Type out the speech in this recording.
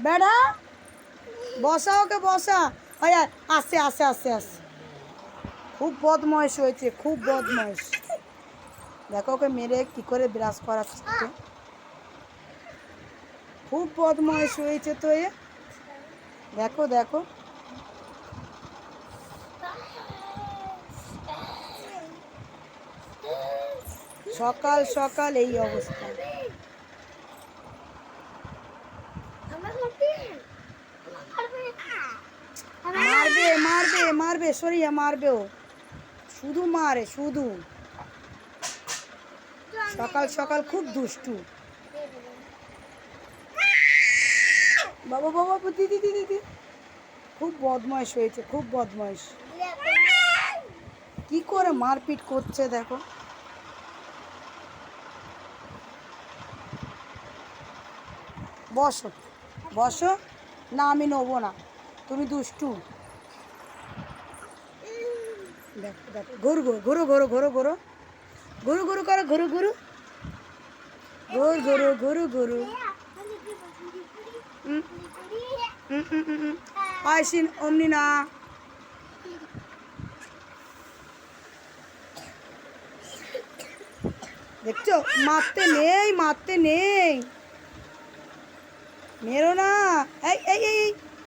বেড়া বসা, ওকে বসা। হয় আসে আসে আসে আসে। খুব বদমাইশ হয়েছে, খুব বদমাইশ। দেখো ওকে মেরে কি করে ব্রাশ করাচ্ছে। খুব বদমাইশ হয়েছে তো এ। দেখো দেখো, সকাল সকাল এই অবস্থা। মারবে মারবে মারবে, সরিয়া মারবে ও। শুধু মারে শুধু। সকাল সকাল খুব দুষ্টু। বাবা বাবা, দিদি দিদি দিদি। খুব বদমাইশ হয়েছে, খুব বদমাইশ। কি করে মারপিট করছে দেখো। বসো বসো। না আমি নেবো না, তুমি দুষ্টু। দেখো দেখো, ঘুরু ঘুরু ঘুরু ঘুরু ঘুরু ঘুরু ঘুরু করো, ঘুরু ঘুরু ঘুর ঘুরু ঘুরু ঘুরু। আইসিন অমনি না। দেখছো, মারতে নেই, মারতে নেই, মেরো না। এই এই এই